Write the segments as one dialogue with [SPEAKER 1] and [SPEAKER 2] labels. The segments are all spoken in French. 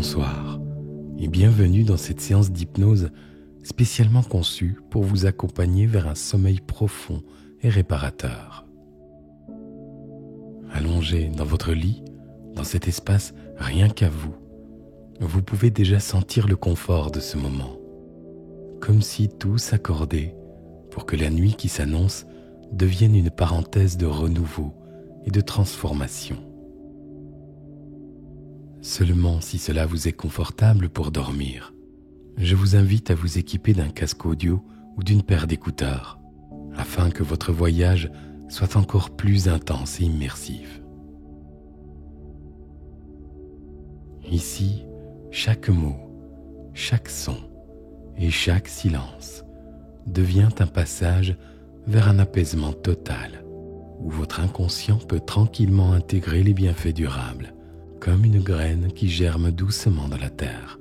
[SPEAKER 1] Bonsoir et bienvenue dans cette séance d'hypnose spécialement conçue pour vous accompagner vers un sommeil profond et réparateur. Allongé dans votre lit, dans cet espace rien qu'à vous, vous pouvez déjà sentir le confort de ce moment, comme si tout s'accordait pour que la nuit qui s'annonce devienne une parenthèse de renouveau et de transformation. Seulement si cela vous est confortable pour dormir, je vous invite à vous équiper d'un casque audio ou d'une paire d'écouteurs, afin que votre voyage soit encore plus intense et immersif. Ici, chaque mot, chaque son et chaque silence devient un passage vers un apaisement total, où votre inconscient peut tranquillement intégrer les bienfaits durables, comme une graine qui germe doucement dans la terre,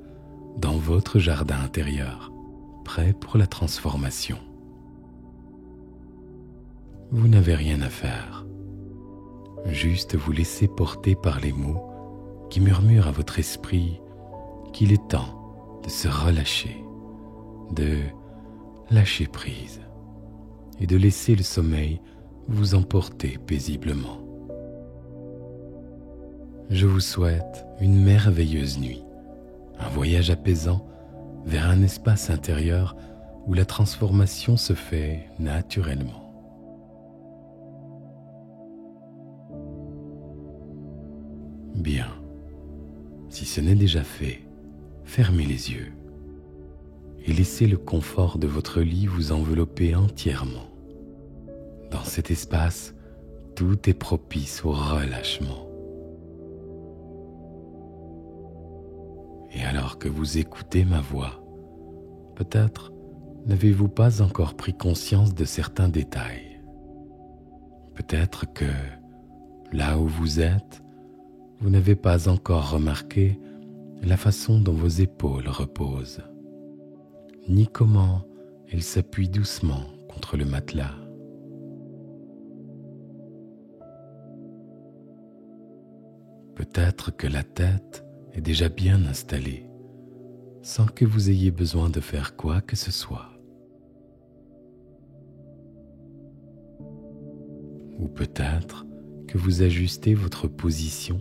[SPEAKER 1] dans votre jardin intérieur, prêt pour la transformation. Vous n'avez rien à faire, juste vous laisser porter par les mots qui murmurent à votre esprit qu'il est temps de se relâcher, de lâcher prise et de laisser le sommeil vous emporter paisiblement. Je vous souhaite une merveilleuse nuit, un voyage apaisant vers un espace intérieur où la transformation se fait naturellement. Bien, si ce n'est déjà fait, fermez les yeux et laissez le confort de votre lit vous envelopper entièrement. Dans cet espace, tout est propice au relâchement. Et alors que vous écoutez ma voix, peut-être n'avez-vous pas encore pris conscience de certains détails. Peut-être que, là où vous êtes, vous n'avez pas encore remarqué la façon dont vos épaules reposent, ni comment elles s'appuient doucement contre le matelas. Peut-être que la tête est déjà bien installée, sans que vous ayez besoin de faire quoi que ce soit. Ou peut-être que vous ajustez votre position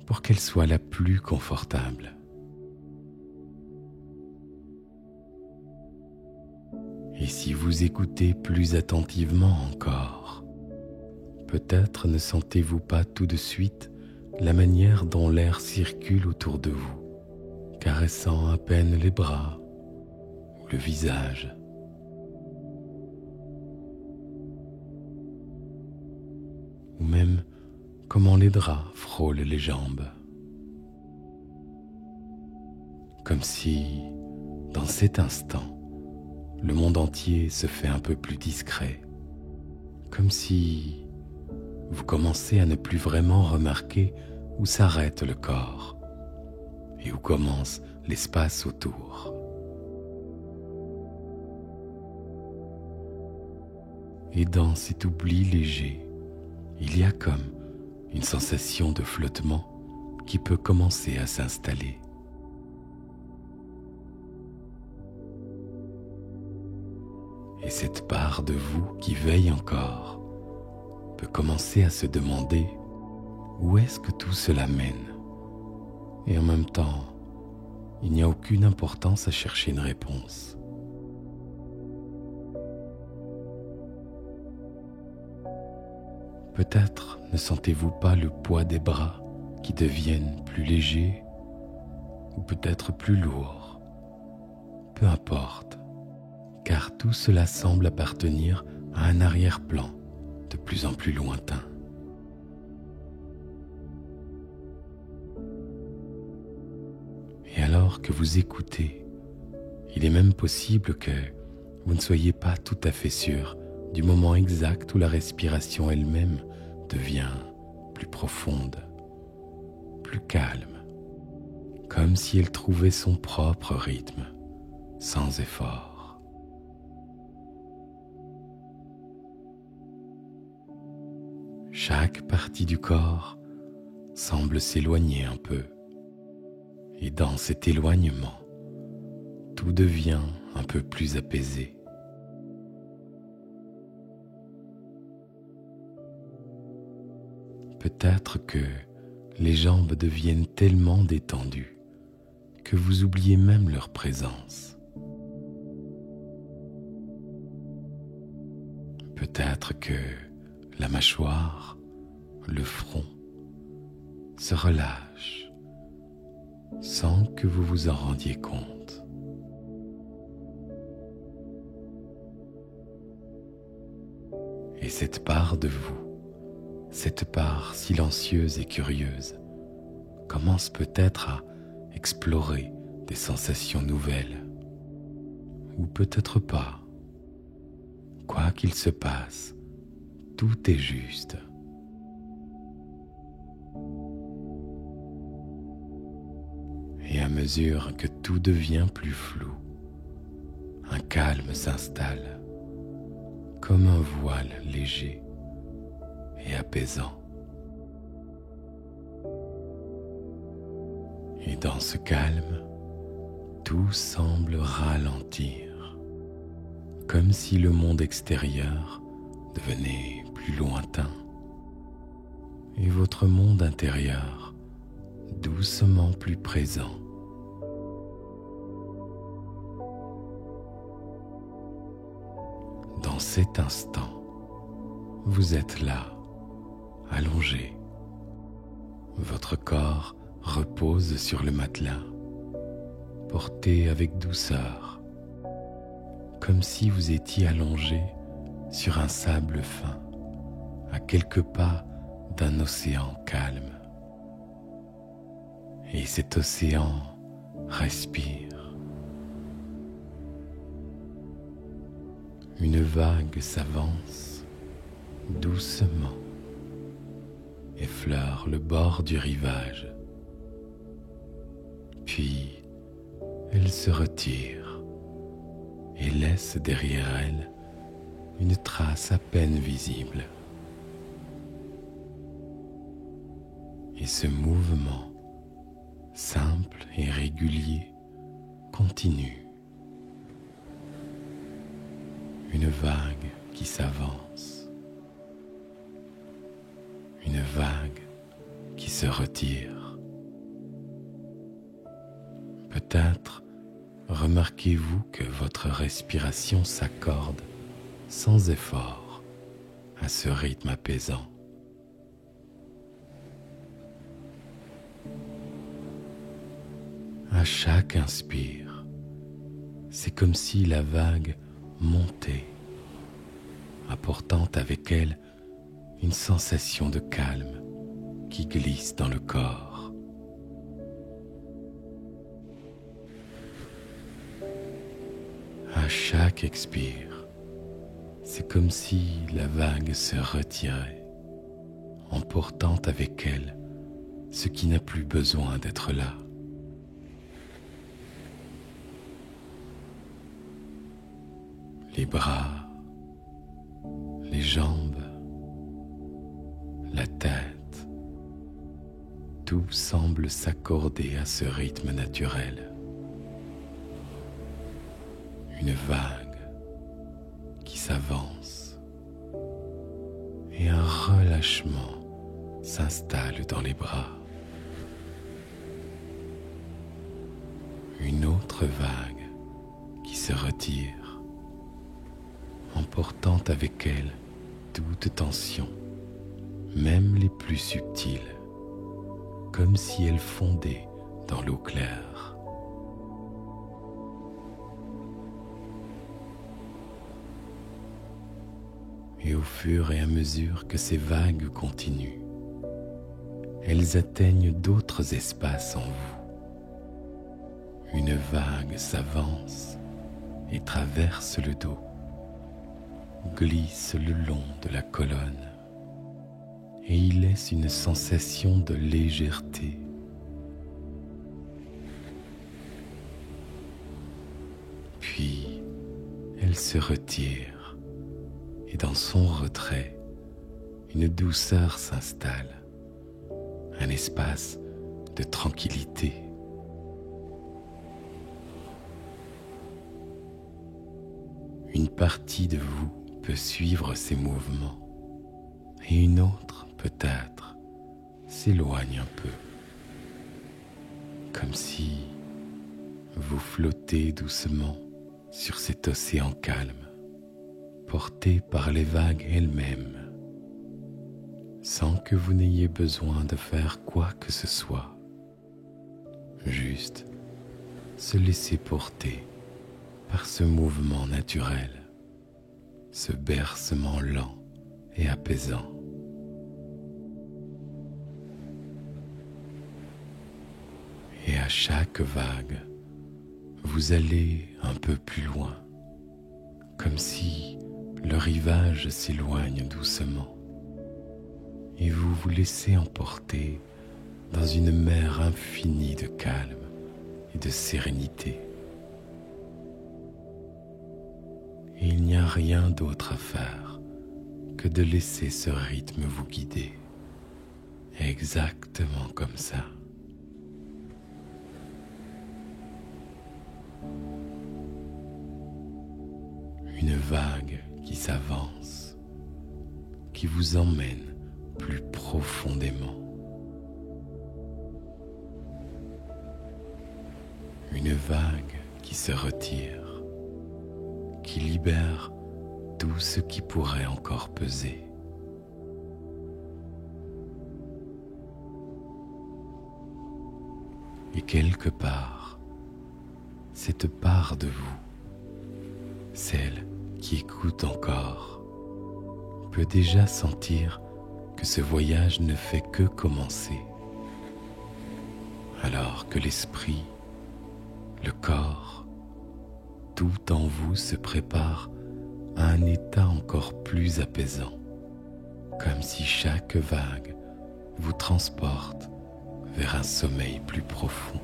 [SPEAKER 1] pour qu'elle soit la plus confortable. Et si vous écoutez plus attentivement encore, peut-être ne sentez-vous pas tout de suite la manière dont l'air circule autour de vous, caressant à peine les bras ou le visage. Ou même comment les draps frôlent les jambes. Comme si, dans cet instant, le monde entier se fait un peu plus discret. Comme si vous commencez à ne plus vraiment remarquer où s'arrête le corps et où commence l'espace autour. Et dans cet oubli léger, il y a comme une sensation de flottement qui peut commencer à s'installer. Et cette part de vous qui veille encore peut commencer à se demander où est-ce que tout cela mène. Et en même temps, il n'y a aucune importance à chercher une réponse. Peut-être ne sentez-vous pas le poids des bras qui deviennent plus légers ou peut-être plus lourds. Peu importe, car tout cela semble appartenir à un arrière-plan de plus en plus lointain. Et alors que vous écoutez, il est même possible que vous ne soyez pas tout à fait sûr du moment exact où la respiration elle-même devient plus profonde, plus calme, comme si elle trouvait son propre rythme, sans effort. Chaque partie du corps semble s'éloigner un peu Et dans cet éloignement, tout devient un peu plus apaisé. Peut-être que les jambes deviennent tellement détendues que vous oubliez même leur présence. Peut-être que la mâchoire, le front se relâchent sans que vous vous en rendiez compte. Et cette part de vous, cette part silencieuse et curieuse, commence peut-être à explorer des sensations nouvelles, ou peut-être pas. Quoi qu'il se passe, tout est juste. Et à mesure que tout devient plus flou, un calme s'installe, comme un voile léger et apaisant. Et dans ce calme, tout semble ralentir, comme si le monde extérieur devenait plus lointain et votre monde intérieur doucement plus présent. Dans cet instant, vous êtes là, allongé. Votre corps repose sur le matelas, porté avec douceur, comme si vous étiez allongé sur un sable fin, à quelques pas d'un océan calme. Et cet océan respire. Une vague s'avance doucement, effleure le bord du rivage, puis elle se retire et laisse derrière elle une trace à peine visible. Et ce mouvement, simple et régulier, continue. Une vague qui s'avance, une vague qui se retire. Peut-être remarquez-vous que votre respiration s'accorde sans effort à ce rythme apaisant. À chaque inspire, c'est comme si la vague montait, apportant avec elle une sensation de calme qui glisse dans le corps. À chaque expire, c'est comme si la vague se retirait, emportant avec elle ce qui n'a plus besoin d'être là. Les bras, les jambes, la tête, tout semble s'accorder à ce rythme naturel. Une vague qui s'avance et un relâchement s'installe dans les bras. Une autre vague qui se retire, emportant avec elle toute tension, même les plus subtiles, comme si elle fondait dans l'eau claire. Et au fur et à mesure que ces vagues continuent, elles atteignent d'autres espaces en vous. Une vague s'avance et traverse le dos, glisse le long de la colonne et y laisse une sensation de légèreté. Puis, elle se retire et dans son retrait, une douceur s'installe, un espace de tranquillité une partie de vous peut suivre ces mouvements et une autre, peut-être, s'éloigne un peu, comme si vous flottez doucement sur cet océan calme, porté par les vagues elles-mêmes, sans que vous n'ayez besoin de faire quoi que ce soit, juste se laisser porter par ce mouvement naturel, ce bercement lent et apaisant. Et à chaque vague, vous allez un peu plus loin, comme si le rivage s'éloigne doucement, et vous vous laissez emporter dans une mer infinie de calme et de sérénité. Et il n'y a rien d'autre à faire que de laisser ce rythme vous guider, exactement comme ça. Une vague qui s'avance, qui vous emmène plus profondément. Une vague qui se retire, qui libère tout ce qui pourrait encore peser. Et quelque part, cette part de vous, celle qui écoute encore, peut déjà sentir que ce voyage ne fait que commencer, alors que l'esprit, le corps, tout en vous se prépare à un état encore plus apaisant, comme si chaque vague vous transporte vers un sommeil plus profond.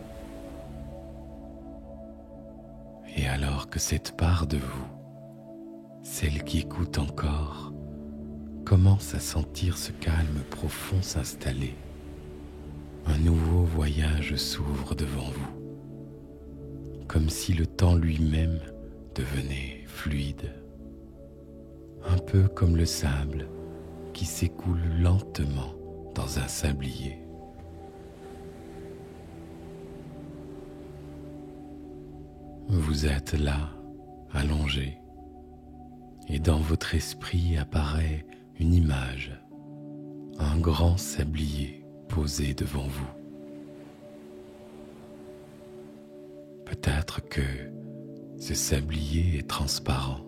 [SPEAKER 1] Et alors que cette part de vous, celle qui écoute encore, commence à sentir ce calme profond s'installer, un nouveau voyage s'ouvre devant vous, comme si le temps lui-même devenait fluide, un peu comme le sable qui s'écoule lentement dans un sablier. Vous êtes là, allongé, et dans votre esprit apparaît une image, un grand sablier posé devant vous. Peut-être que ce sablier est transparent,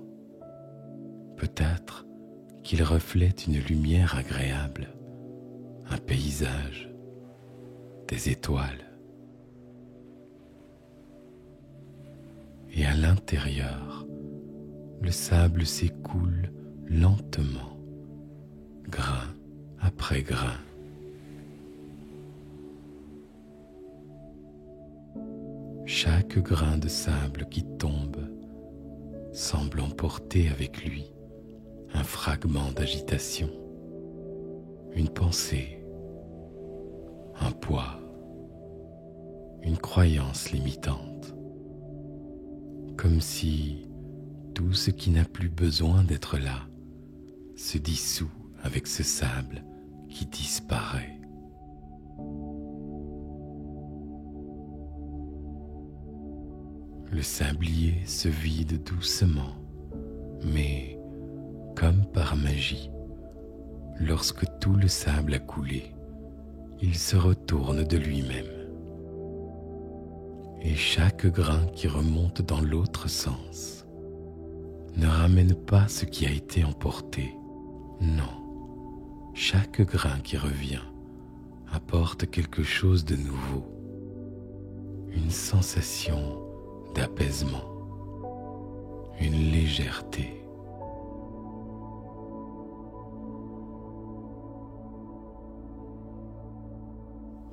[SPEAKER 1] peut-être qu'il reflète une lumière agréable, un paysage, des étoiles. Et à l'intérieur, le sable s'écoule lentement, grain après grain. Chaque grain de sable qui tombe semble emporter avec lui un fragment d'agitation, une pensée, un poids, une croyance limitante. Comme si tout ce qui n'a plus besoin d'être là se dissout avec ce sable qui disparaît. Le sablier se vide doucement, mais comme par magie, lorsque tout le sable a coulé, il se retourne de lui-même. Et chaque grain qui remonte dans l'autre sens ne ramène pas ce qui a été emporté. Non, chaque grain qui revient apporte quelque chose de nouveau, une sensation d'apaisement, une légèreté.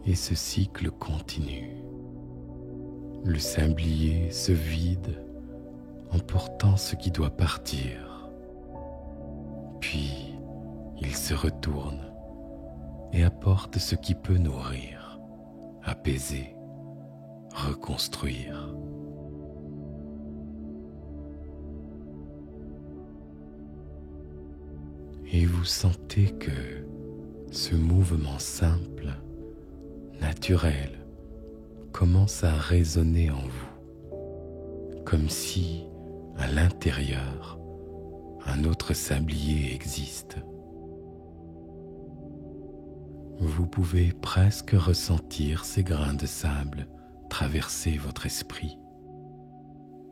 [SPEAKER 1] Et ce cycle continue. Le sablier se vide, emportant ce qui doit partir. Puis, il se retourne et apporte ce qui peut nourrir, apaiser, reconstruire. et vous sentez que ce mouvement simple, naturel, commence à résonner en vous, comme si, à l'intérieur, un autre sablier existe. Vous pouvez presque ressentir ces grains de sable traverser votre esprit,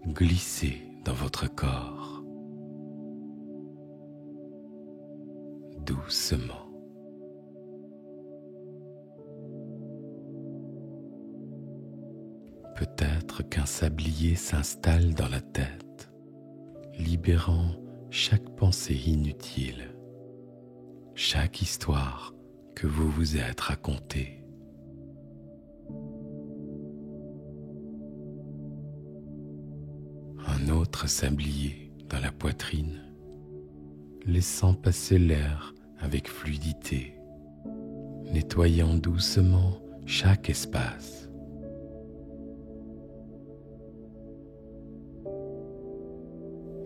[SPEAKER 1] glisser dans votre corps, doucement. Peut-être qu'un sablier s'installe dans la tête, libérant chaque pensée inutile, chaque histoire que vous vous êtes racontée. Un autre sablier dans la poitrine, laissant passer l'air avec fluidité, nettoyant doucement chaque espace.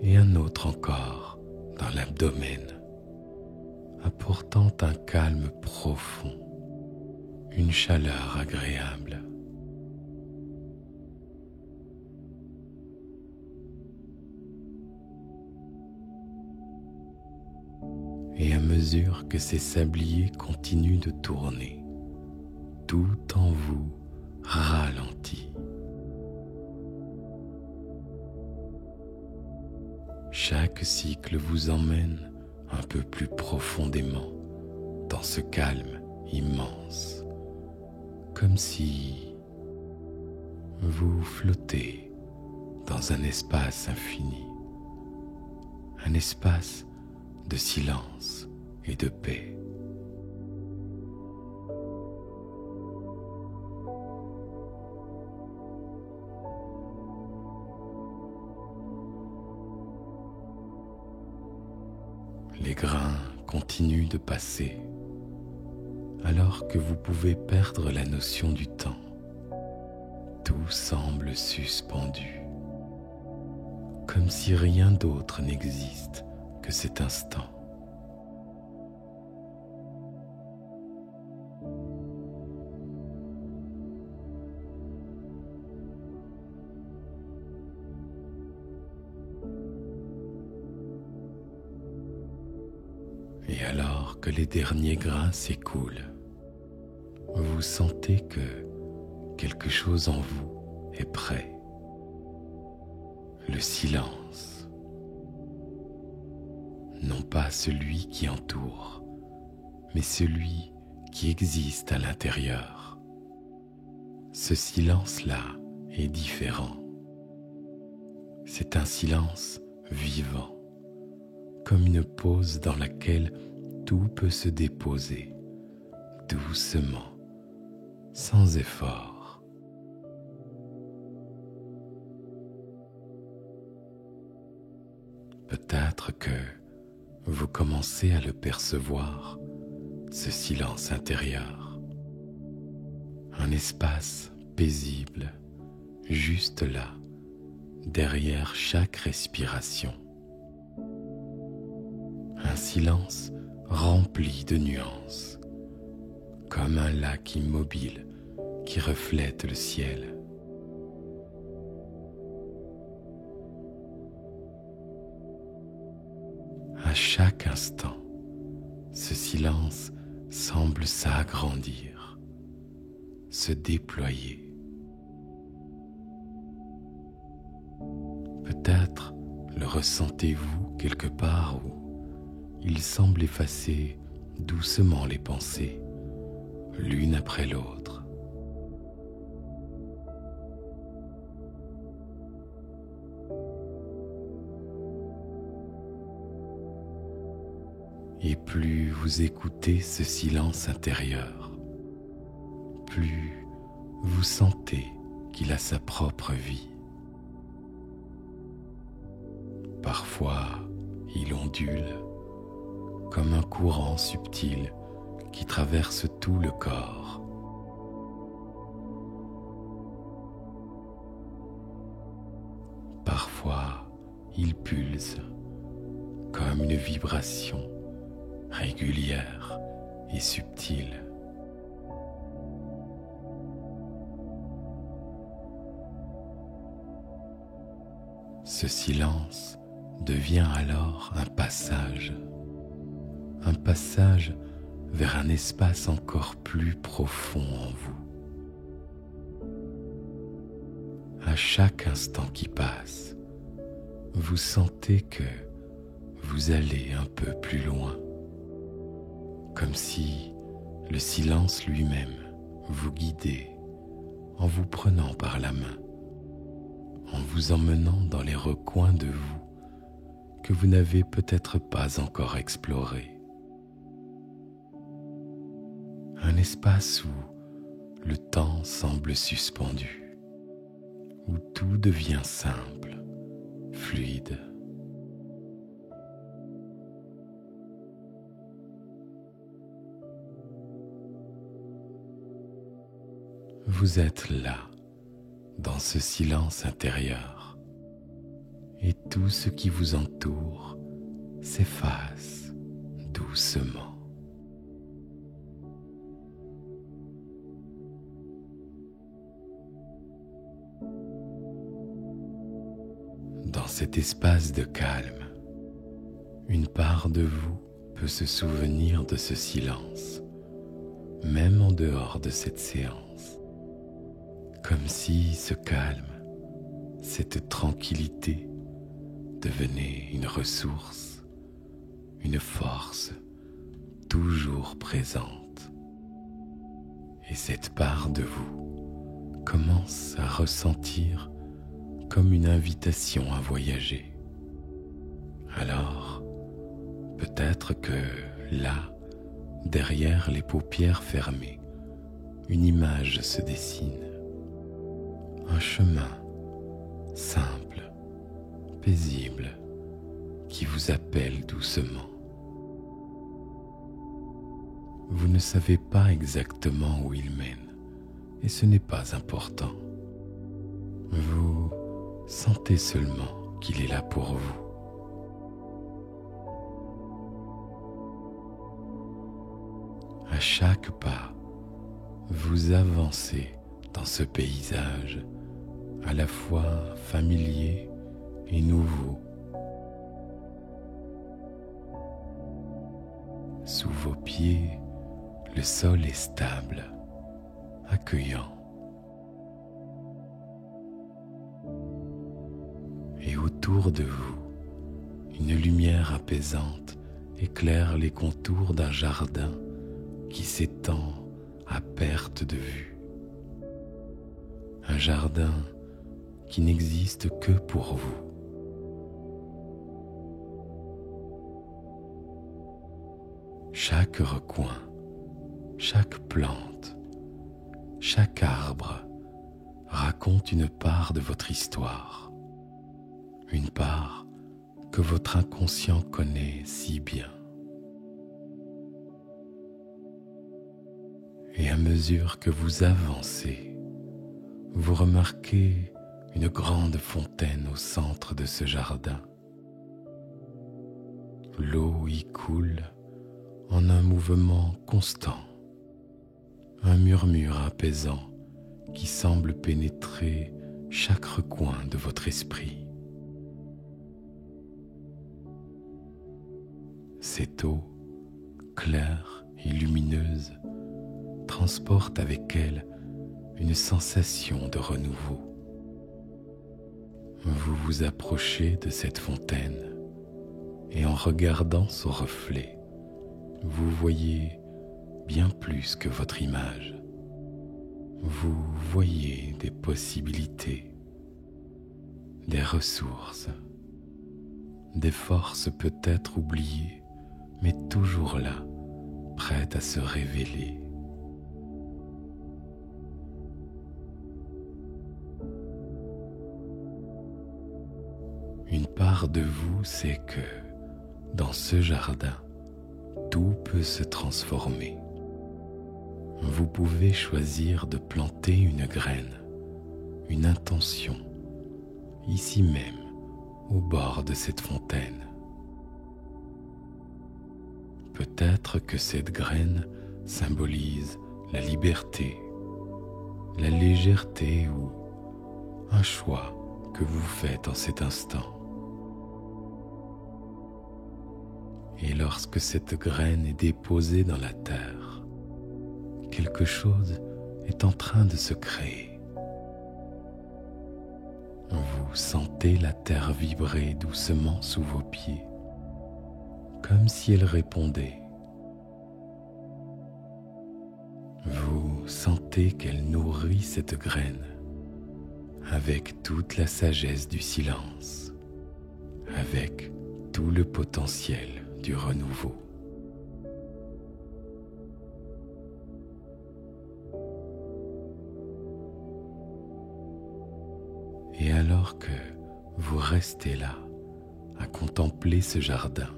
[SPEAKER 1] Et un autre encore dans l'abdomen, apportant un calme profond, une chaleur agréable. Et à mesure que ces sabliers continuent de tourner, tout en vous ralentit. Chaque cycle vous emmène un peu plus profondément dans ce calme immense, comme si vous flottez dans un espace infini, un espace de silence et de paix. Les grains continuent de passer, alors que vous pouvez perdre la notion du temps. Tout semble suspendu, comme si rien d'autre n'existe que cet instant. Et alors que les derniers grains s'écoulent, vous sentez que quelque chose en vous est prêt. Le silence, non pas celui qui entoure, mais celui qui existe à l'intérieur. Ce silence-là est différent. C'est un silence vivant, comme une pause dans laquelle tout peut se déposer, doucement, sans effort. Peut-être que vous commencez à le percevoir, ce silence intérieur. Un espace paisible, juste là, derrière chaque respiration. Un silence rempli de nuances, comme un lac immobile qui reflète le ciel. À chaque instant, ce silence semble s'agrandir, se déployer. Peut-être le ressentez-vous quelque part où il semble effacer doucement les pensées, l'une après l'autre. Et plus vous écoutez ce silence intérieur, plus vous sentez qu'il a sa propre vie. Parfois, il ondule comme un courant subtil qui traverse tout le corps. Parfois, il pulse comme une vibration régulière et subtile. Ce silence devient alors un passage vers un espace encore plus profond en vous. À chaque instant qui passe, vous sentez que vous allez un peu plus loin, comme si le silence lui-même vous guidait en vous prenant par la main, en vous emmenant dans les recoins de vous que vous n'avez peut-être pas encore explorés. Un espace où le temps semble suspendu, où tout devient simple, fluide. Vous êtes là, dans ce silence intérieur, et tout ce qui vous entoure s'efface doucement. Dans cet espace de calme, une part de vous peut se souvenir de ce silence, même en dehors de cette séance, comme si ce calme, cette tranquillité devenait une ressource, une force toujours présente. Et cette part de vous commence à ressentir comme une invitation à voyager. Alors, peut-être que là, derrière les paupières fermées, une image se dessine. Un chemin simple, paisible, qui vous appelle doucement. Vous ne savez pas exactement où il mène, et ce n'est pas important. Vous sentez seulement qu'il est là pour vous. À chaque pas, vous avancez dans ce paysage à la fois familier et nouveau. Sous vos pieds, le sol est stable, accueillant. Et autour de vous, une lumière apaisante éclaire les contours d'un jardin qui s'étend à perte de vue. Un jardin qui n'existe que pour vous. Chaque recoin, chaque plante, chaque arbre raconte une part de votre histoire, une part que votre inconscient connaît si bien. Et à mesure que vous avancez, vous remarquez une grande fontaine au centre de ce jardin. L'eau y coule en un mouvement constant, un murmure apaisant qui semble pénétrer chaque recoin de votre esprit. Cette eau, claire et lumineuse, transporte avec elle une sensation de renouveau. Vous vous approchez de cette fontaine et en regardant son reflet, vous voyez bien plus que votre image. Vous voyez des possibilités, des ressources, des forces peut-être oubliées, mais toujours là, prêtes à se révéler. Une part de vous sait que, dans ce jardin, tout peut se transformer. Vous pouvez choisir de planter une graine, une intention, ici même, au bord de cette fontaine. Peut-être que cette graine symbolise la liberté, la légèreté ou un choix que vous faites en cet instant. Et lorsque cette graine est déposée dans la terre, quelque chose est en train de se créer. Vous sentez la terre vibrer doucement sous vos pieds, comme si elle répondait. Vous sentez qu'elle nourrit cette graine avec toute la sagesse du silence, avec tout le potentiel du renouveau. Et alors que vous restez là à contempler ce jardin,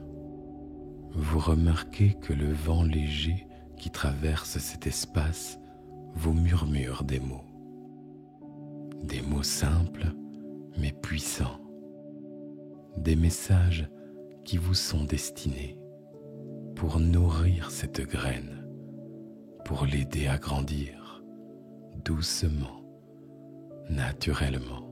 [SPEAKER 1] vous remarquez que le vent léger qui traverse cet espace vous murmure des mots simples mais puissants, des messages qui vous sont destinés pour nourrir cette graine, pour l'aider à grandir doucement, naturellement.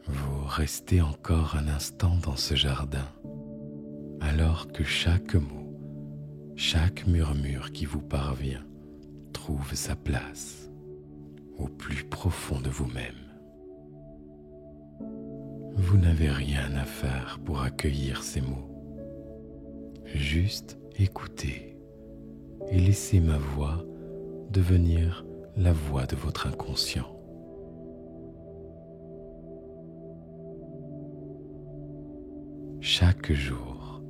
[SPEAKER 1] Vous restez encore un instant dans ce jardin, alors que chaque mot, chaque murmure qui vous parvient trouve sa place au plus profond de vous-même. Vous n'avez rien à faire pour accueillir ces mots. Juste écoutez et laissez ma voix devenir la voix de votre inconscient. Chaque jour,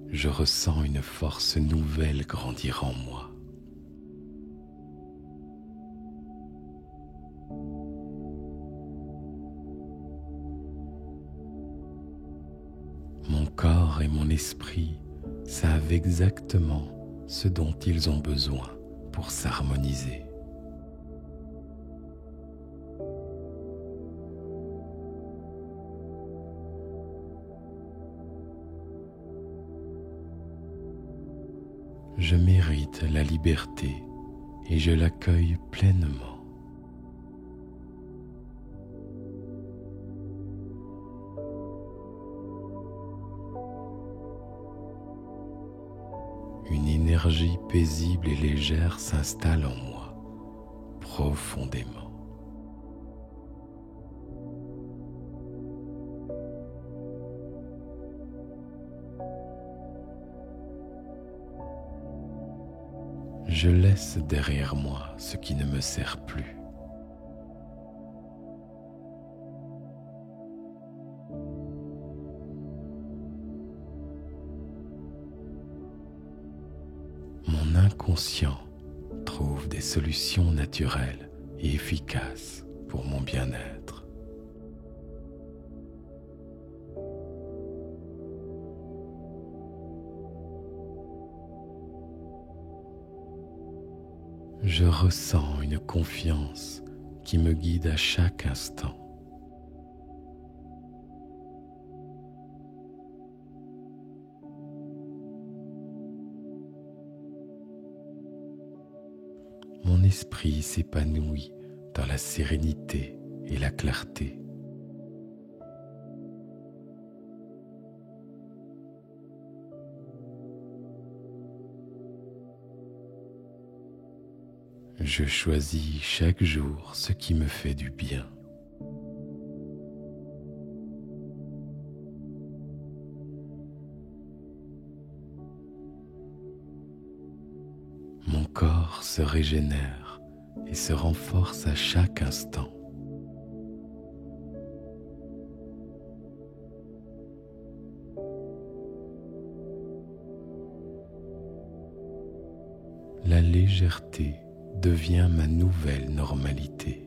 [SPEAKER 1] je ressens une force nouvelle grandir en moi. Mon corps et mon esprit savent exactement ce dont ils ont besoin pour s'harmoniser. Je mérite la liberté et je l'accueille pleinement. Une énergie paisible et légère s'installe en moi, profondément. Je laisse derrière moi ce qui ne me sert plus. Mon inconscient trouve des solutions naturelles et efficaces pour mon bien-être. Je ressens une confiance qui me guide à chaque instant. Mon esprit s'épanouit dans la sérénité et la clarté. Je choisis chaque jour ce qui me fait du bien. Mon corps se régénère et se renforce à chaque instant. La légèreté devient ma nouvelle normalité.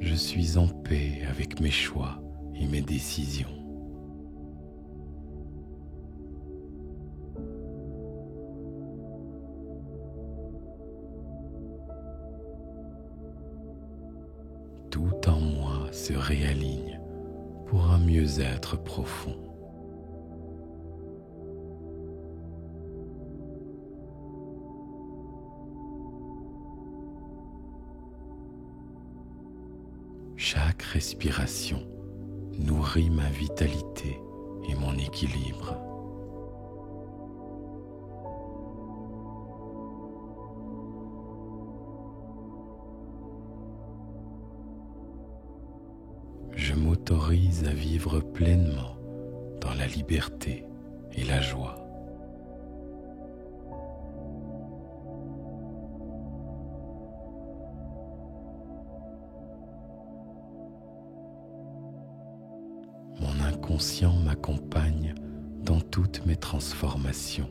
[SPEAKER 1] Je suis en paix avec mes choix et mes décisions. tout en moi se réaligne pour un mieux-être profond. Chaque respiration nourrit ma vitalité et mon équilibre. Je m'autorise à vivre pleinement dans la liberté et la joie. Mon inconscient m'accompagne dans toutes mes transformations.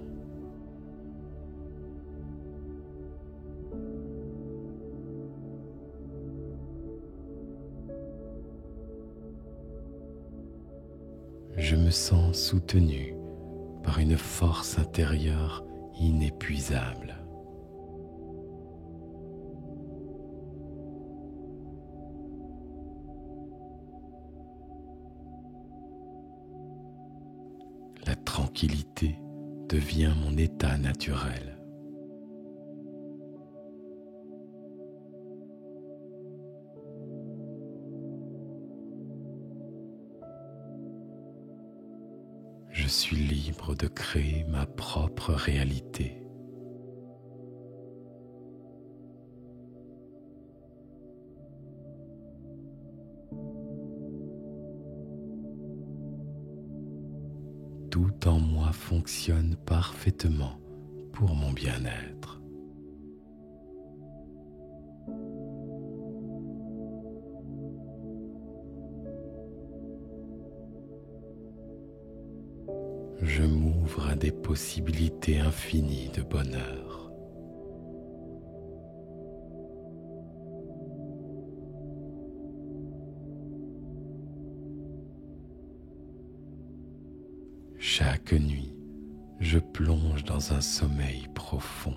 [SPEAKER 1] Je me sens soutenu par une force intérieure inépuisable. La tranquillité devient mon état naturel. Je suis libre de créer ma propre réalité. Tout en moi fonctionne parfaitement pour mon bien-être. Je m'ouvre à des possibilités infinies de bonheur. Chaque nuit, je plonge dans un sommeil profond.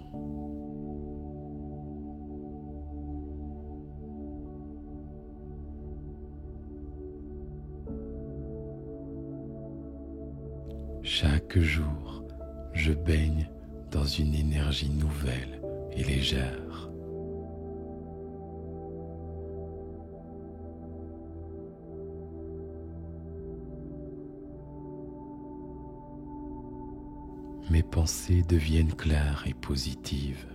[SPEAKER 1] Chaque jour, je baigne dans une énergie nouvelle et légère. Mes pensées deviennent claires et positives.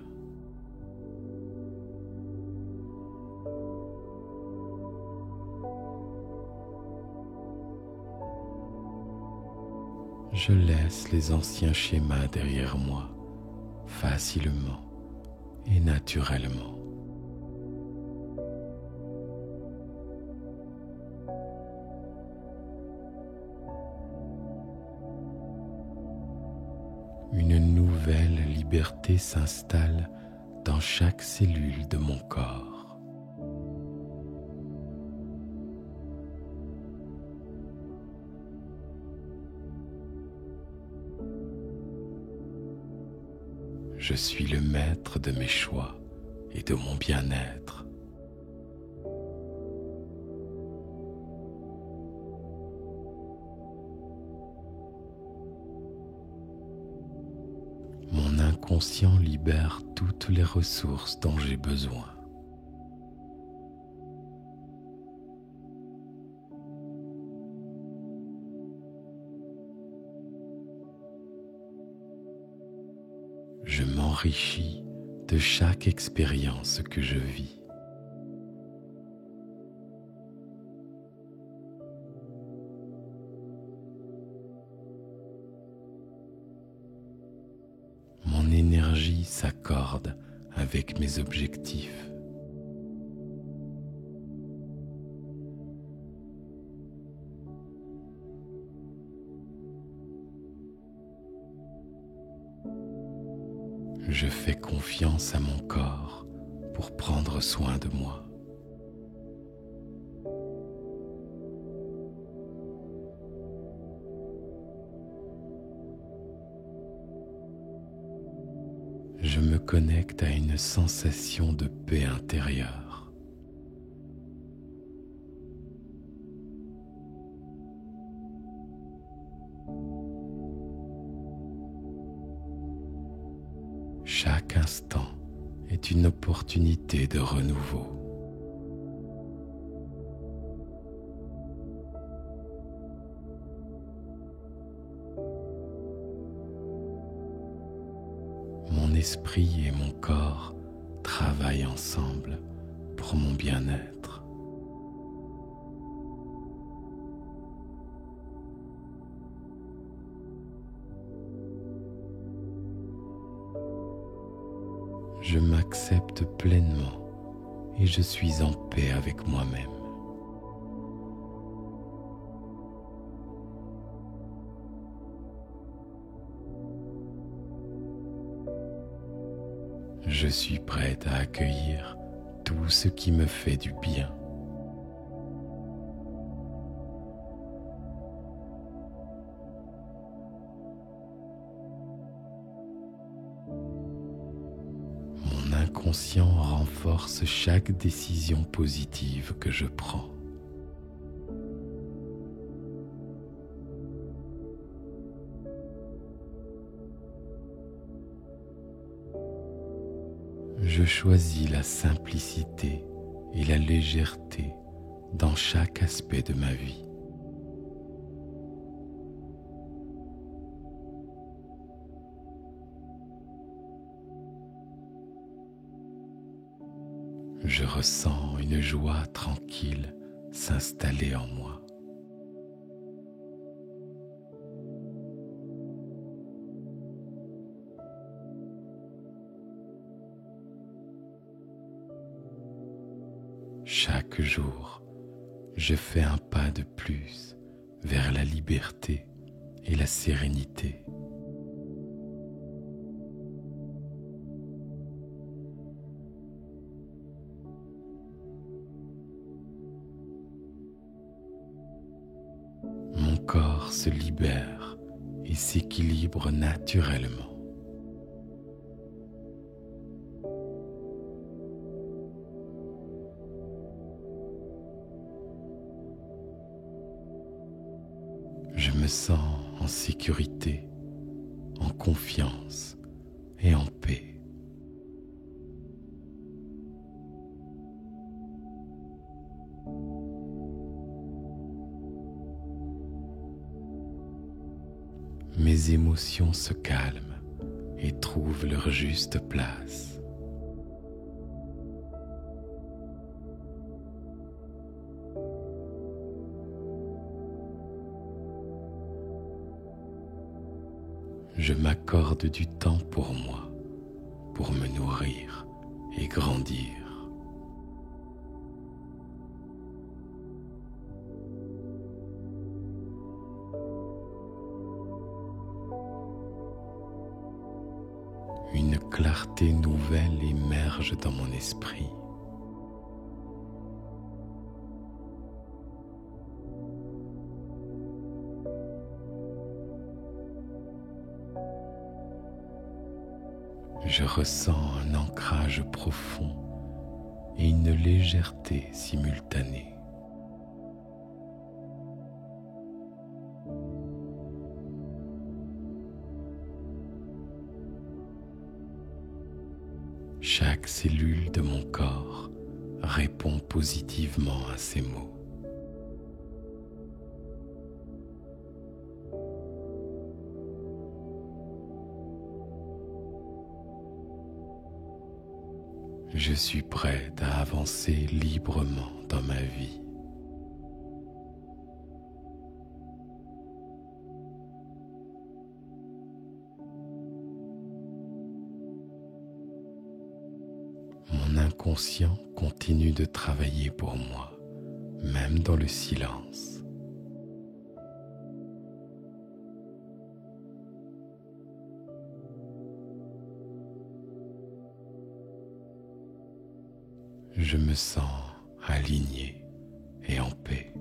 [SPEAKER 1] Je laisse les anciens schémas derrière moi, facilement et naturellement. Une nouvelle liberté s'installe dans chaque cellule de mon corps. Je suis le maître de mes choix et de mon bien-être. Mon inconscient libère toutes les ressources dont j'ai besoin. Je m'enrichis de chaque expérience que je vis. Mon énergie s'accorde avec mes objectifs. Je fais confiance à mon corps pour prendre soin de moi. Je me connecte à une sensation de paix intérieure. chaque instant est une opportunité de renouveau. Mon esprit et mon corps travaillent ensemble pour mon bien-être. Je m'accepte pleinement et je suis en paix avec moi-même. Je suis prête à accueillir tout ce qui me fait du bien. Mon inconscient renforce chaque décision positive que je prends. Je choisis la simplicité et la légèreté dans chaque aspect de ma vie. Je ressens une joie tranquille s'installer en moi. Chaque jour, je fais un pas de plus vers la liberté et la sérénité. Mon corps se libère et s'équilibre naturellement. Je me sens en sécurité, en confiance et en paix. Mes émotions se calment et trouvent leur juste place. Je m'accorde du temps pour moi, pour me nourrir et grandir. Une clarté nouvelle émerge dans mon esprit. Je ressens un ancrage profond et une légèreté simultanée. Chaque cellule de mon corps répond positivement à ces mots. Je suis prête à avancer librement dans ma vie. Mon inconscient continue de travailler pour moi, même dans le silence. Je me sens aligné et en paix.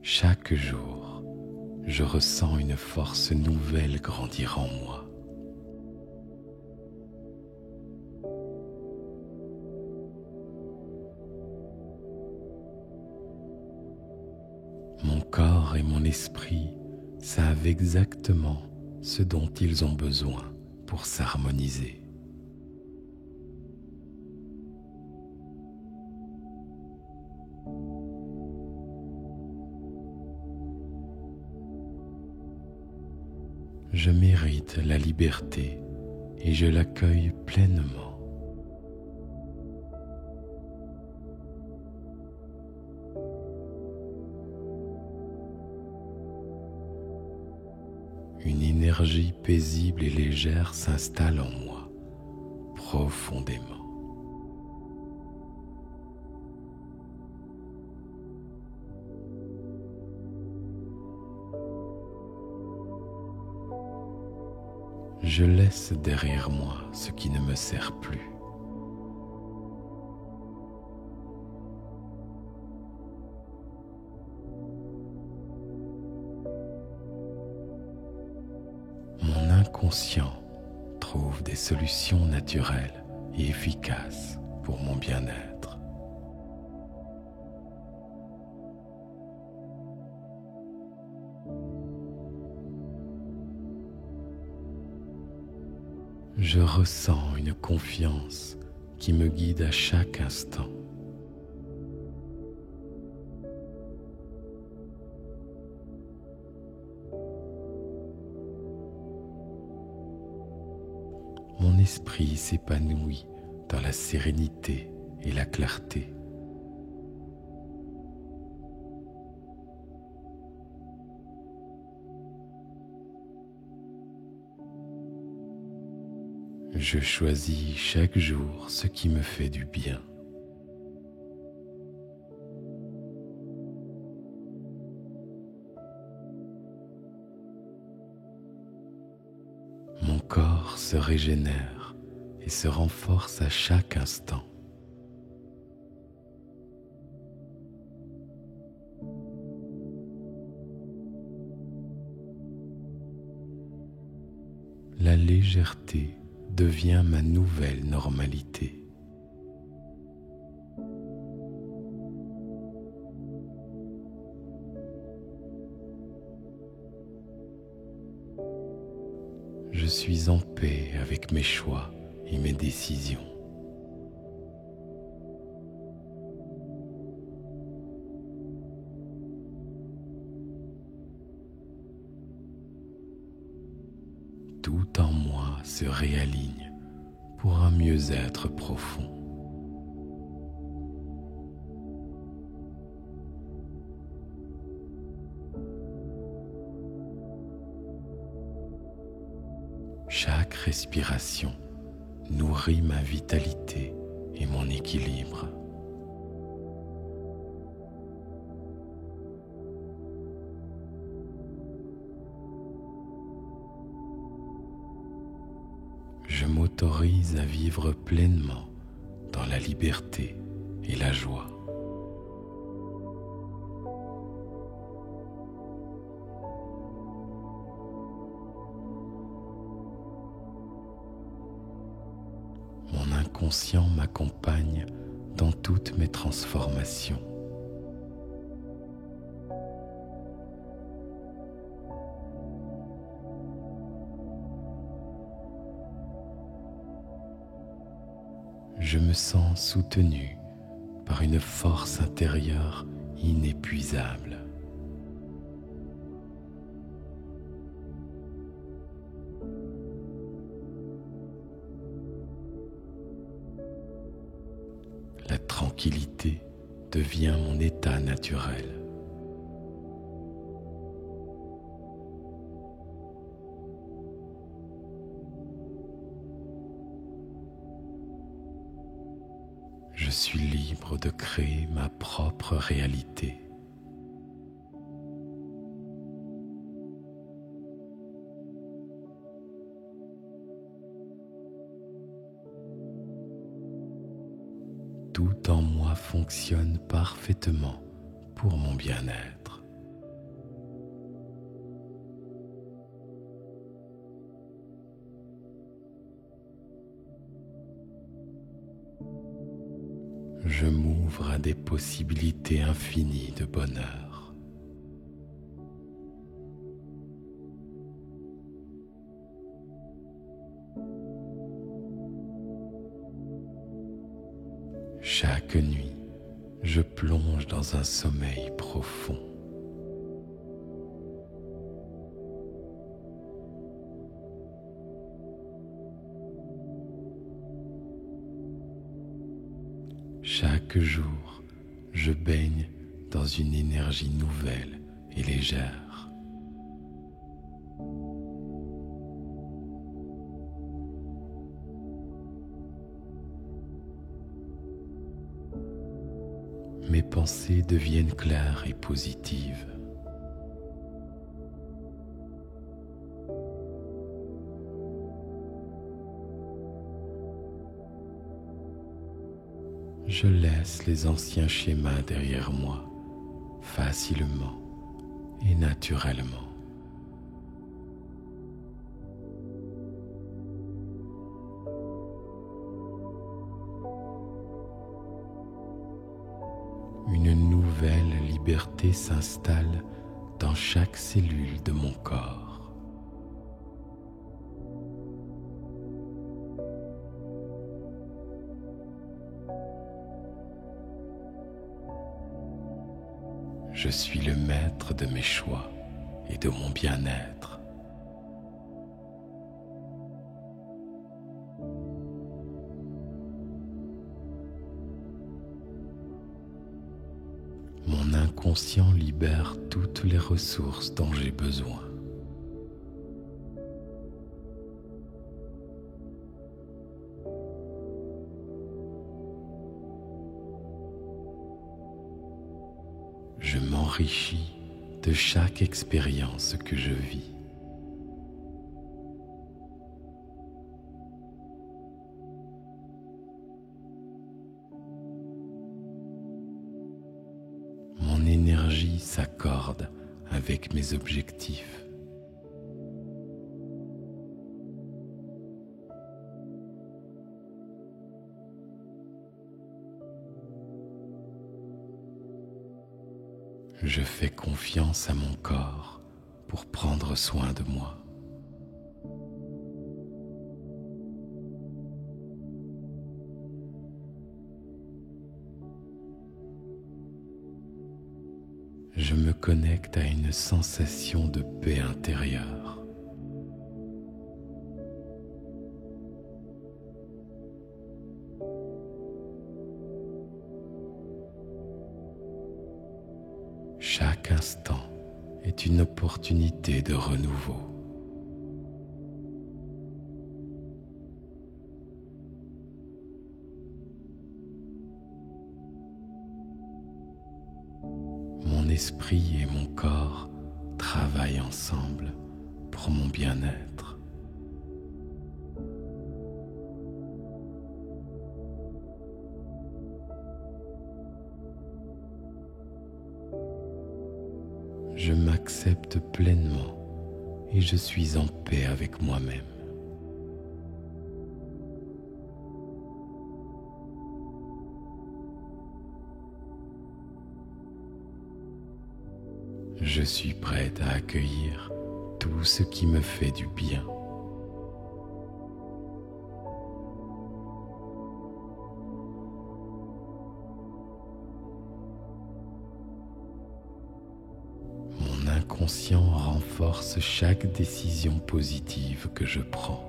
[SPEAKER 1] Chaque jour, je ressens une force nouvelle grandir en moi. corps et mon esprit savent exactement ce dont ils ont besoin pour s'harmoniser. Je mérite la liberté et je l'accueille pleinement. Une énergie paisible et légère s'installe en moi, profondément. Je laisse derrière moi ce qui ne me sert plus. Mon inconscient trouve des solutions naturelles et efficaces pour mon bien-être. Je ressens une confiance qui me guide à chaque instant. Mon esprit s'épanouit dans la sérénité et la clarté. Je choisis chaque jour ce qui me fait du bien. Mon corps se régénère et se renforce à chaque instant. La légèreté devient ma nouvelle normalité. Je suis en paix avec mes choix et mes décisions. Tout en moi se réaligne pour un mieux-être profond. Chaque respiration nourrit ma vitalité et mon équilibre. Je m'autorise à vivre pleinement dans la liberté et la joie. Mon inconscient m'accompagne dans toutes mes transformations. Je me sens soutenu par une force intérieure inépuisable. La tranquillité devient mon état naturel. Je suis libre de créer ma propre réalité. Tout en moi fonctionne parfaitement pour mon bien-être. Je m'ouvre à des possibilités infinies de bonheur. Chaque nuit, je plonge dans un sommeil profond. Chaque jour, je baigne dans une énergie nouvelle et légère. Mes pensées deviennent claires et positives. Je laisse les anciens schémas derrière moi, facilement et naturellement. Une nouvelle liberté s'installe dans chaque cellule de mon corps. Je suis le maître de mes choix et de mon bien-être. Mon inconscient libère toutes les ressources dont j'ai besoin. Je m'enrichis de chaque expérience que je vis. Mon énergie s'accorde avec mes objectifs. Je fais confiance à mon corps pour prendre soin de moi. Je me connecte à une sensation de paix intérieure. Chaque instant est une opportunité de renouveau. Mon esprit et mon corps travaillent ensemble pour mon bien-être. Je m'accepte pleinement et je suis en paix avec moi-même. Je suis prête à accueillir tout ce qui me fait du bien. Mon inconscient renforce chaque décision positive que je prends.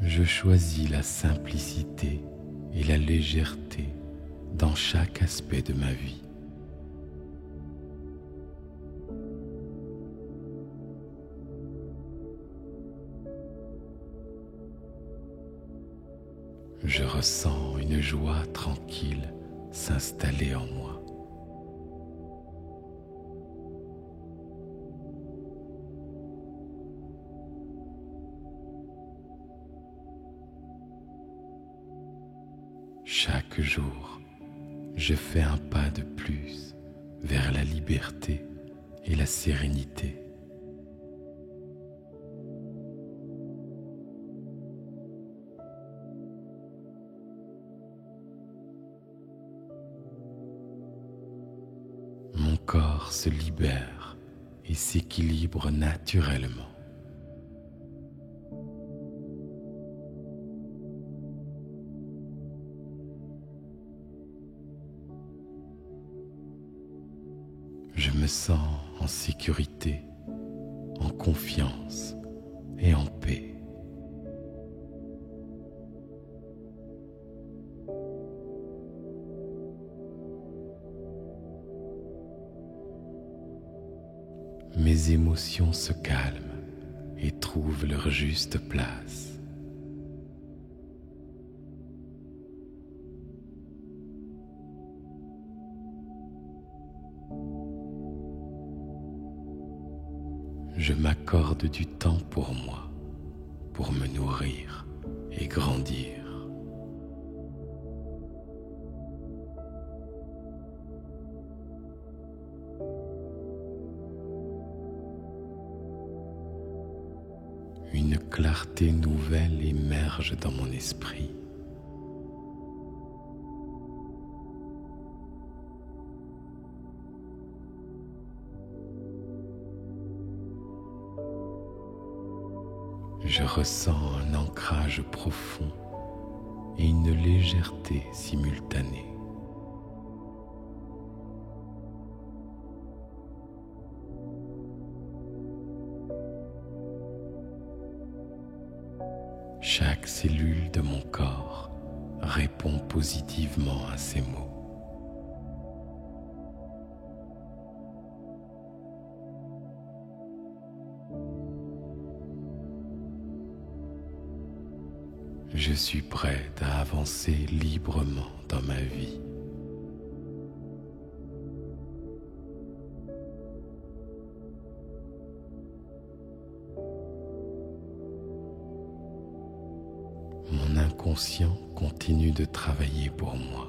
[SPEAKER 1] Je choisis la simplicité et la légèreté dans chaque aspect de ma vie. Je ressens une joie tranquille s'installer en moi. Chaque jour, je fais un pas de plus vers la liberté et la sérénité. Mon corps se libère et s'équilibre naturellement. Je me sens en sécurité, en confiance et en paix. Mes émotions se calment et trouvent leur juste place. Je m'accorde du temps pour moi, pour me nourrir et grandir. Une clarté nouvelle émerge dans mon esprit. Je ressens un ancrage profond et une légèreté simultanée. Chaque cellule de mon corps répond positivement à ces mots. Je suis prête à avancer librement dans ma vie. Mon inconscient continue de travailler pour moi,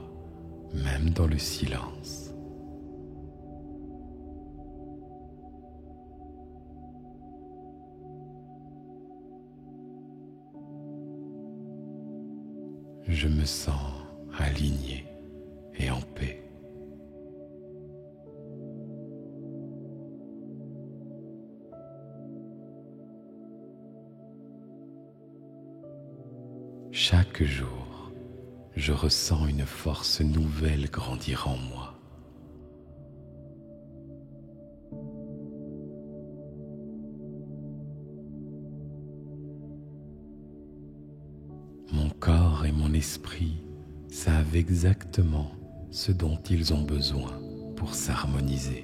[SPEAKER 1] même dans le silence. Je me sens aligné et en paix. Chaque jour, je ressens une force nouvelle grandir en moi. Mon corps et mon esprit savent exactement ce dont ils ont besoin pour s'harmoniser.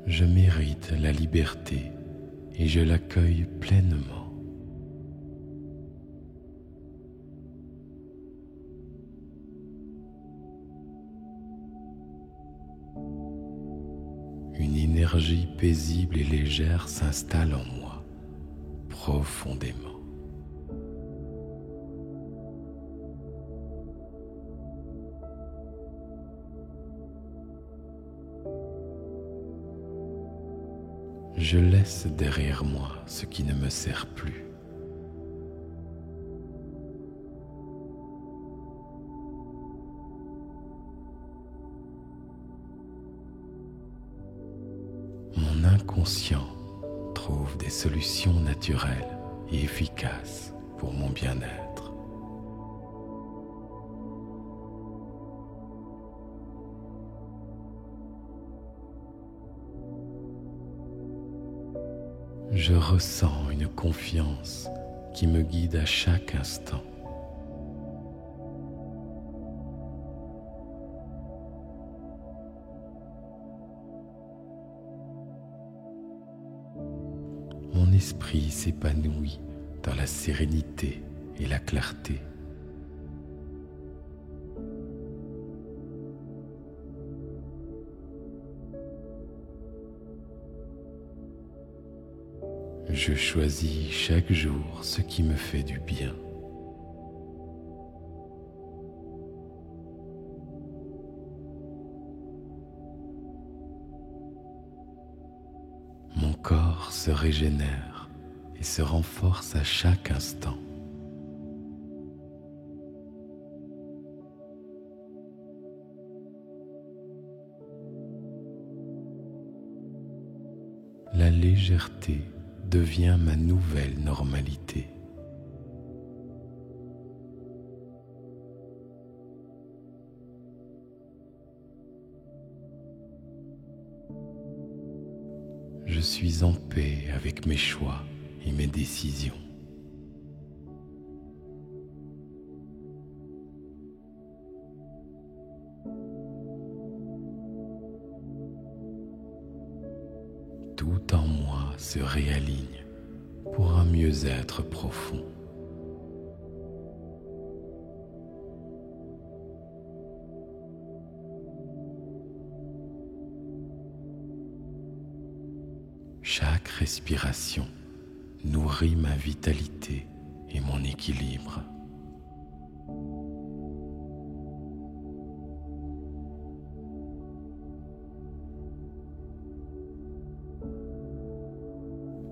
[SPEAKER 1] Je mérite la liberté et je l'accueille pleinement. Une énergie paisible et légère s'installe en moi, profondément. Je laisse derrière moi ce qui ne me sert plus. Mon inconscient trouve des solutions naturelles et efficaces pour mon bien-être. Je ressens une confiance qui me guide à chaque instant. Mon esprit s'épanouit dans la sérénité et la clarté. Je choisis chaque jour ce qui me fait du bien. Mon corps se régénère et se renforce à chaque instant. La légèreté devient ma nouvelle normalité. Je suis en paix avec mes choix et mes décisions. Tout en moi se réaligne pour un mieux-être profond. Chaque respiration nourrit ma vitalité et mon équilibre.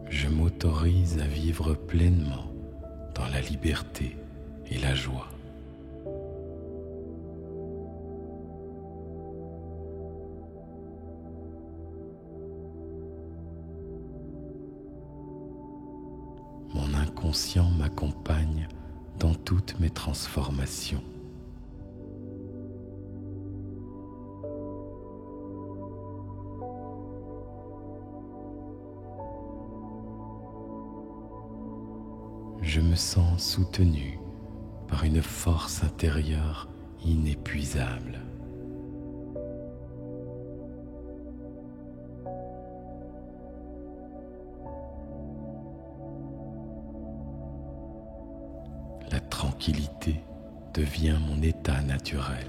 [SPEAKER 1] Je m'autorise à vivre pleinement dans la liberté et la joie. Mon inconscient m'accompagne dans toutes mes transformations. Je me sens soutenu par une force intérieure inépuisable. La tranquillité devient mon état naturel.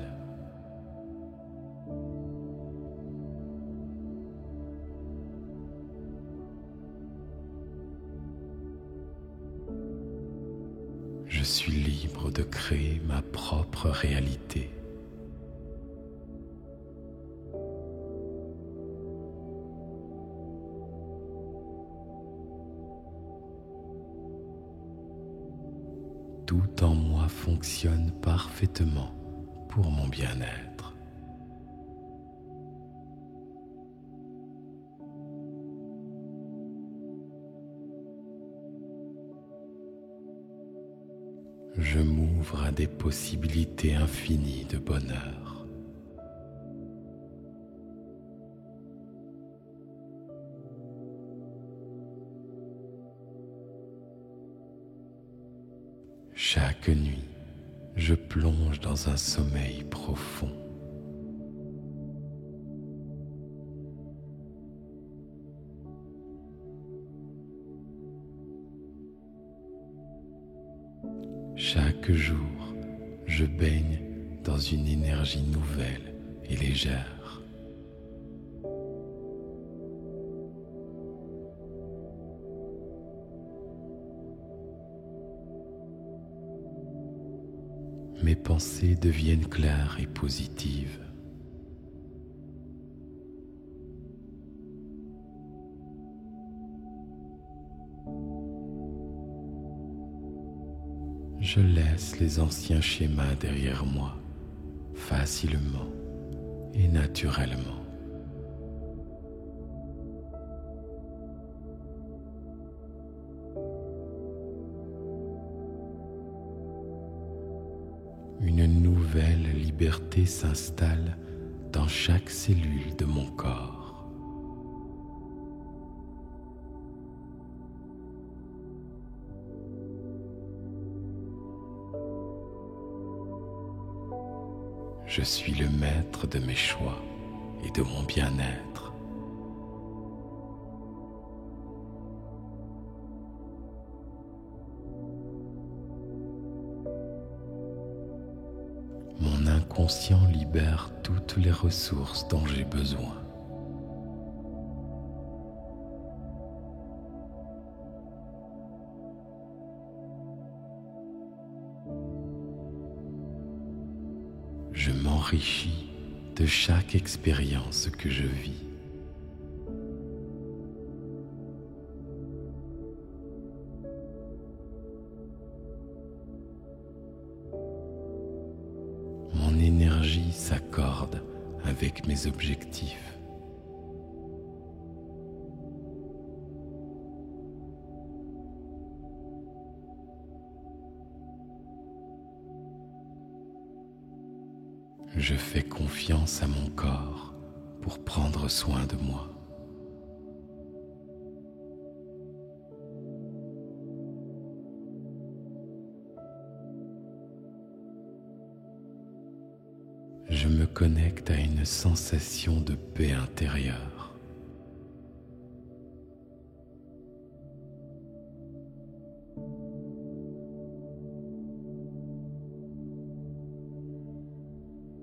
[SPEAKER 1] Je suis libre de créer ma propre réalité. Tout en moi fonctionne parfaitement pour mon bien-être. Je m'ouvre à des possibilités infinies de bonheur. Chaque nuit, je plonge dans un sommeil profond. Chaque jour, je baigne dans une énergie nouvelle et légère. Mes pensées deviennent claires et positives. Je laisse les anciens schémas derrière moi, facilement et naturellement. Une nouvelle liberté s'installe dans chaque cellule de mon corps. Je suis le maître de mes choix et de mon bien-être. Mon inconscient libère toutes les ressources dont j'ai besoin. Je m'enrichis de chaque expérience que je vis. vie s'accorde avec mes objectifs. Je fais confiance à mon corps pour prendre soin de moi. Je me connecte à une sensation de paix intérieure.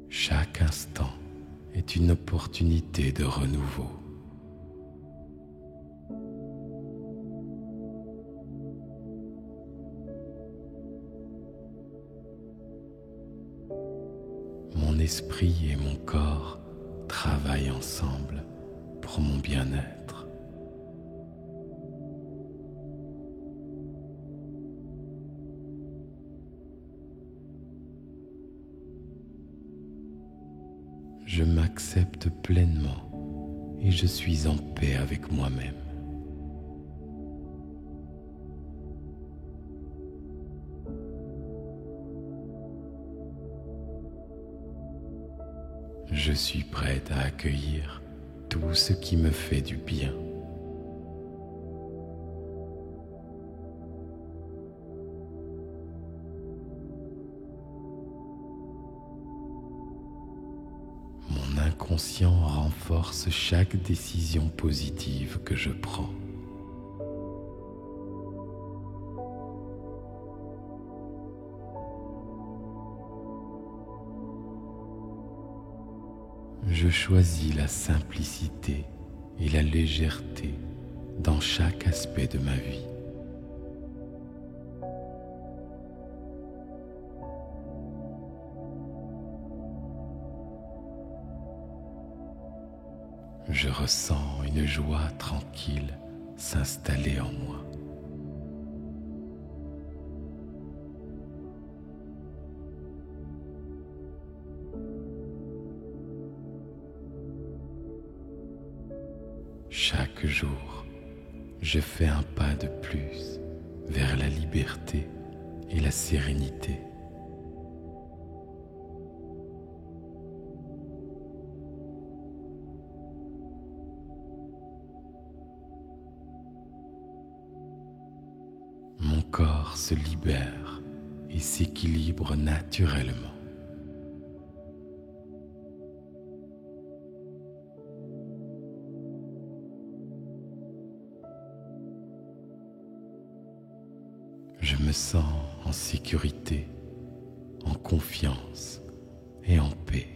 [SPEAKER 1] Chaque instant est une opportunité de renouveau. Mon esprit et mon corps travaillent ensemble pour mon bien-être. Je m'accepte pleinement et je suis en paix avec moi-même. Je suis prête à accueillir tout ce qui me fait du bien. Mon inconscient renforce chaque décision positive que je prends. Je choisis la simplicité et la légèreté dans chaque aspect de ma vie. Je ressens une joie tranquille s'installer en moi. Chaque jour, je fais un pas de plus vers la liberté et la sérénité. Mon corps se libère et s'équilibre naturellement. Je me sens en sécurité, en confiance et en paix.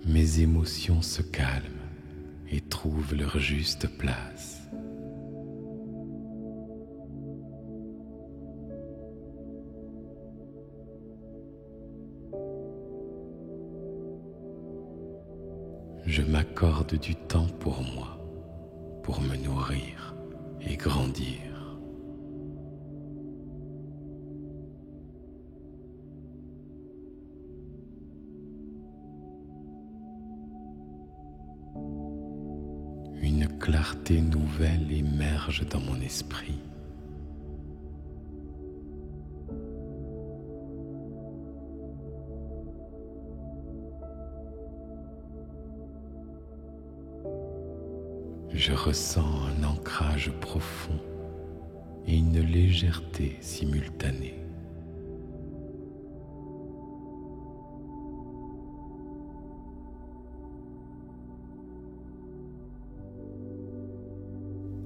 [SPEAKER 1] Mes émotions se calment et trouvent leur juste place. Je m'accorde du temps pour moi, pour me nourrir et grandir. Une clarté nouvelle émerge dans mon esprit. Je ressens un ancrage profond et une légèreté simultanée.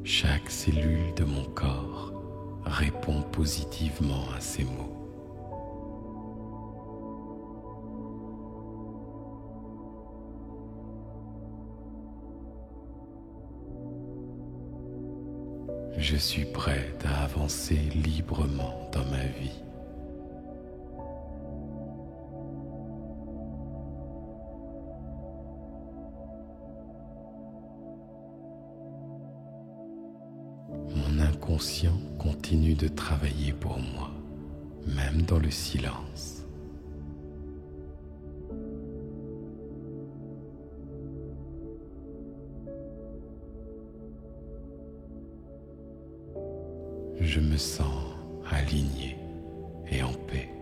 [SPEAKER 1] Chaque cellule de mon corps répond positivement à ces mots. Je suis prête à avancer librement dans ma vie. l'inconscient continue de travailler pour moi, même dans le silence. Je me sens aligné et en paix.